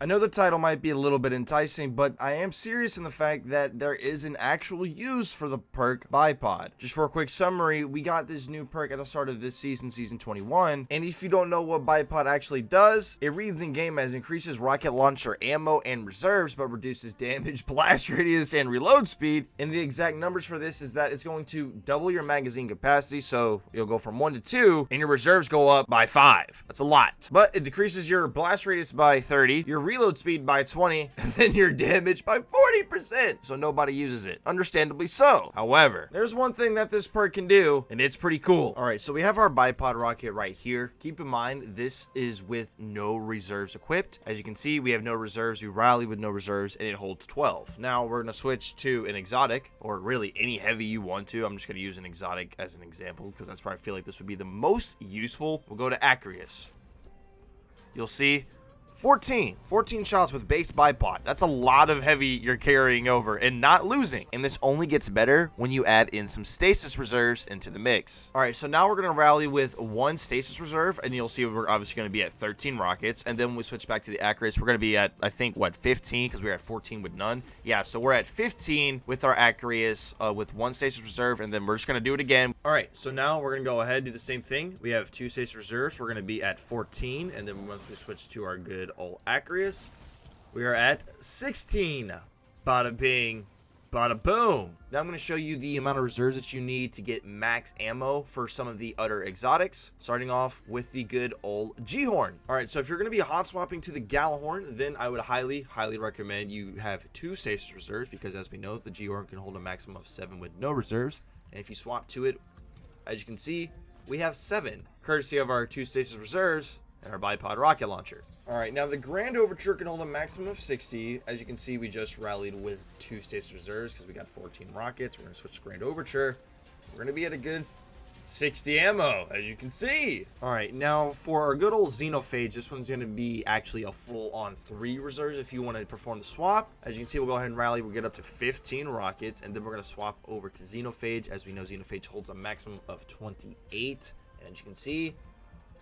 I know the title might be a little bit enticing, but I am serious in the fact that there is an actual use for the perk Bipod. Just for a quick summary, we got this new perk at the start of this season, season 21, and if you don't know what Bipod actually does, it reads in game as increases rocket launcher ammo and reserves, but reduces damage, blast radius, and reload speed. And the exact numbers for this is that it's going to double your magazine capacity, so you'll go from 1 to 2, and your reserves go up by 5. That's a lot. But it decreases your blast radius by 30, your reload speed by 20, and then your damage by 40%, so nobody uses it. Understandably so. However, there's one thing that this perk can do, and it's pretty cool. All right, so we have our bipod rocket right here. Keep in mind, this is with no reserves equipped. As you can see, we have no reserves. We rally with no reserves, and it holds 12. Now we're gonna switch to an exotic, or really any heavy you want to. I'm just gonna use an exotic as an example, because that's where I feel like this would be the most useful. We'll go to AMD. You'll see 14 shots with base bipod. That's a lot of heavy you're carrying over and not losing. And this only gets better when you add in some stasis reserves into the mix. All right, so now we're going to rally with 1 stasis reserve, and you'll see we're obviously going to be at 13 rockets. And then when we switch back to the accuracy, we're going to be at, I think, what, 15, because we were at 14 with none. Yeah, so we're at 15 with our accuracy with 1 stasis reserve, and then we're just going to do it again. All right, so now we're going to go ahead and do the same thing. We have 2 stasis reserves. We're going to be at 14, and then once we switch to our good old accuracy, we are at 16. Bada bing, bada boom. Now I'm going to show you the amount of reserves that you need to get max ammo for some of the other exotics, starting off with the good old G-Horn. All right, so if you're going to be hot swapping to the Galahorn, then I would highly recommend you have 2 stasis reserves, because as we know, the G-Horn can hold a maximum of 7 with no reserves. And if you swap to it, as you can see, we have 7, courtesy of our 2 stasis reserves and our bipod rocket launcher. All right, now the Grand Overture can hold a maximum of 60. As you can see, we just rallied with 2 stasis reserves because we got 14 rockets. We're going to switch to Grand Overture. We're going to be at a good 60 ammo, as you can see. All right, now for our good old Xenophage, this one's going to be actually a full-on 3 reserves if you want to perform the swap. As you can see, we'll go ahead and rally. We'll get up to 15 rockets, and then we're going to swap over to Xenophage. As we know, Xenophage holds a maximum of 28. And as you can see,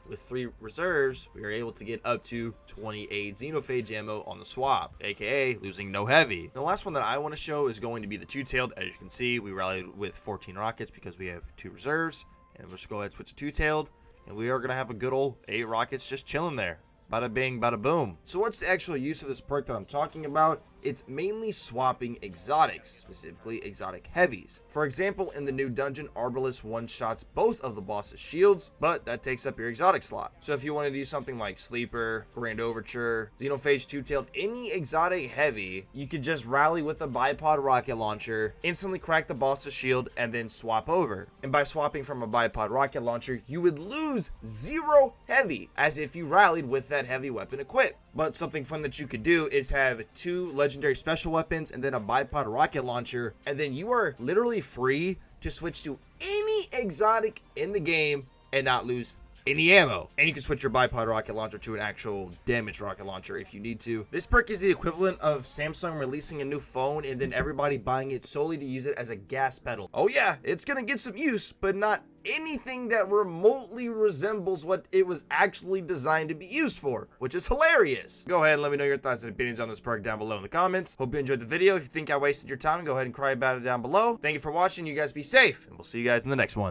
with 3 reserves, we are able to get up to 28 Xenophage ammo on the swap, aka losing no heavy. The last one that I want to show is going to be the two-tailed. As you can see, we rallied with 14 rockets because we have 2 reserves, and we'll just go ahead and switch to two-tailed, and we are going to have a good old 8 rockets just chilling there. Bada bing, bada boom. So what's the actual use of this perk that I'm talking about? It's mainly swapping exotics, specifically exotic heavies. For example, in the new dungeon, Arbalest one-shots both of the boss's shields, but that takes up your exotic slot. So if you want to do something like Sleeper, Grand Overture, Xenophage two-tailed, any exotic heavy, you could just rally with a bipod rocket launcher, instantly crack the boss's shield, and then swap over. And by swapping from a bipod rocket launcher, you would lose 0 heavy, as if you rallied with that heavy weapon equipped. But something fun that you could do is have 2 legendary special weapons and then a bipod rocket launcher, and then you are literally free to switch to any exotic in the game and not lose any ammo. And you can switch your bipod rocket launcher to an actual damage rocket launcher if you need to. This perk is the equivalent of Samsung releasing a new phone and then everybody buying it solely to use it as a gas pedal. Oh yeah, it's gonna get some use, but not anything that remotely resembles what it was actually designed to be used for, which is hilarious. Go ahead and let me know your thoughts and opinions on this perk down below in the comments. Hope you enjoyed the video. If you think I wasted your time, go ahead and cry about it down below. Thank you for watching. You guys be safe, and we'll see you guys in the next one.